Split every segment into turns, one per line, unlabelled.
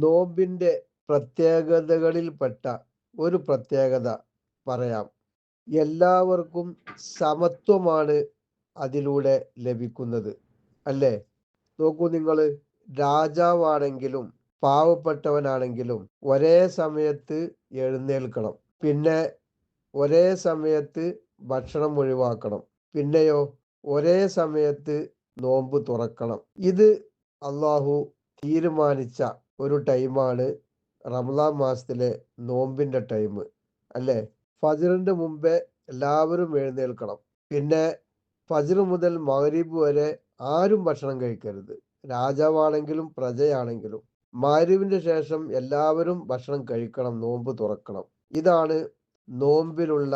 നോമ്പിന്റെ പ്രത്യേകതകളിൽപ്പെട്ട ഒരു പ്രത്യേകത പറയാം. എല്ലാവർക്കും സമത്വമാണ് അതിലൂടെ ലഭിക്കുന്നത്, അല്ലേ? നോക്കൂ നിങ്ങൾ, രാജാവാണെങ്കിലും പാവപ്പെട്ടവനാണെങ്കിലും ഒരേ സമയത്ത് എഴുന്നേൽക്കണം. പിന്നെ ഒരേ സമയത്ത് ഭക്ഷണം ഒഴിവാക്കണം. പിന്നെയോ ഒരേ സമയത്ത് നോമ്പ് തുറക്കണം. ഇത് അള്ളാഹു തീരുമാനിച്ച ഒരു ടൈമാണ് റമദാൻ മാസത്തിലെ നോമ്പിന്റെ ടൈം, അല്ലേ? ഫജ്റിന്റെ മുമ്പേ എല്ലാവരും എഴുന്നേൽക്കണം. പിന്നെ ഫജ്ർ മുതൽ മഗ്‌രിബ് വരെ ആരും ഭക്ഷണം കഴിക്കരുത്. രാജാവാണെങ്കിലും പ്രജയാണെങ്കിലും മഗ്‌രിബിന്റെ ശേഷം എല്ലാവരും ഭക്ഷണം കഴിക്കണം, നോമ്പ് തുറക്കണം. ഇതാണ് നോമ്പിലുള്ള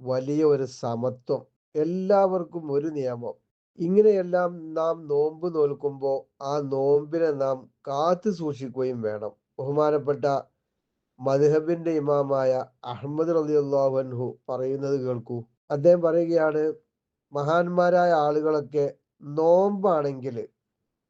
വലിയ ഒരു സമത്വം. എല്ലാവർക്കും ഒരു നിയമം. ഇങ്ങനെയെല്ലാം നാം നോമ്പ് നോൽക്കുമ്പോൾ ആ നോമ്പിനെ നാം കാത്തു സൂക്ഷിക്കുകയും വേണം. ബഹുമാനപ്പെട്ട മദ്ഹബിന്റെ ഇമാമായ അഹ്മദ് റളിയല്ലാഹു അൻഹു പറയുന്നത് കേൾക്കൂ. അദ്ദേഹം പറയുകയാണ്, മഹാന്മാരായ ആളുകളൊക്കെ നോമ്പാണെങ്കിൽ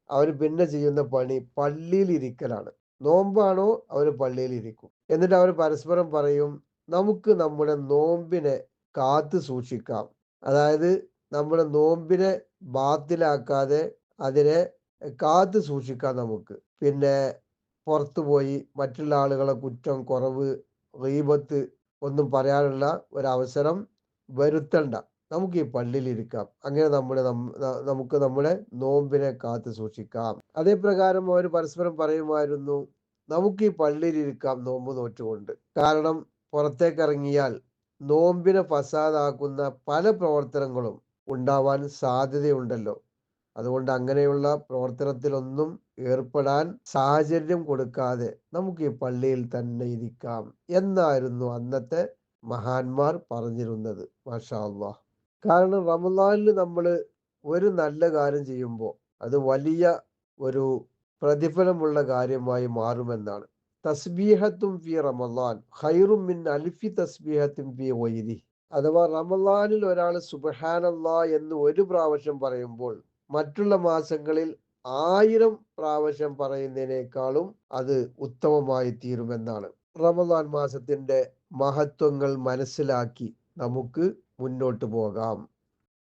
അവർ പിന്നെ ചെയ്യുന്ന പണി പള്ളിയിൽ ഇരിക്കലാണ്. നോമ്പാണോ അവർ പള്ളിയിൽ ഇരിക്കും. എന്നിട്ട് അവർ പരസ്പരം പറയും, നമുക്ക് നമ്മുടെ നോമ്പിനെ കാത്തു സൂക്ഷിക്കാം. അതായത് നമ്മുടെ നോമ്പിനെ ബാത്തിലാക്കാതെ അതിനെ കാത്തു സൂക്ഷിക്കാം നമുക്ക്. പിന്നെ പുറത്തു പോയി മറ്റുള്ള ആളുകളെ കുറ്റം, കുറവ്, ഗീബത്ത് ഒന്നും പറയാനുള്ള ഒരവസരം വരുത്തണ്ട. നമുക്ക് ഈ പള്ളിയിൽ ഇരിക്കാം. അങ്ങനെ നമുക്ക് നമ്മുടെ നോമ്പിനെ കാത്തു സൂക്ഷിക്കാം. അതേ പ്രകാരം അവർ പരസ്പരം പറയുമായിരുന്നു, നമുക്ക് ഈ പള്ളിയിൽ ഇരിക്കാം നോമ്പ് നോറ്റുകൊണ്ട്. കാരണം പുറത്തേക്ക് ഇറങ്ങിയാൽ നോമ്പിനെ ഫസാദാക്കുന്ന പല പ്രവർത്തനങ്ങളും ഉണ്ടാവാൻ സാധ്യതയുണ്ടല്ലോ. അതുകൊണ്ട് അങ്ങനെയുള്ള പ്രവർത്തനത്തിലൊന്നും ഏർപ്പെടാൻ സാഹചര്യം കൊടുക്കാതെ നമുക്ക് ഈ പള്ളിയിൽ തന്നെ ഇരിക്കാം എന്നായിരുന്നു അന്നത്തെ മഹാന്മാർ പറഞ്ഞിരുന്നത്. മാഷാ അല്ലാഹ്. കാരണം റമദാനിൽ നമ്മൾ ഒരു നല്ല കാര്യം ചെയ്യുമ്പോൾ അത് വലിയ ഒരു പ്രതിഫലമുള്ള കാര്യമായി മാറുമെന്നാണ്. തസ്ബീഹത്തും ഫി റമദാൻ ഖൈറും മിൻ അൽഫി തസ്ബീഹത്തും ഫി ഗൈരി. അഥവാ റമദാനിൽ ഒരാൾ സുബ്ഹാനല്ലാഹ് എന്ന് ഒരു പ്രാവശ്യം പറയുമ്പോൾ മറ്റുള്ള മാസങ്ങളിൽ 1000 പ്രാവശ്യം പറയുന്നതിനേക്കാളും അത് ഉത്തമമായി തീരുമെന്നാണ്. റമദാൻ മാസത്തിന്റെ മഹത്വങ്ങൾ മനസ്സിലാക്കി നമുക്ക് മുന്നോട്ട് പോകാം.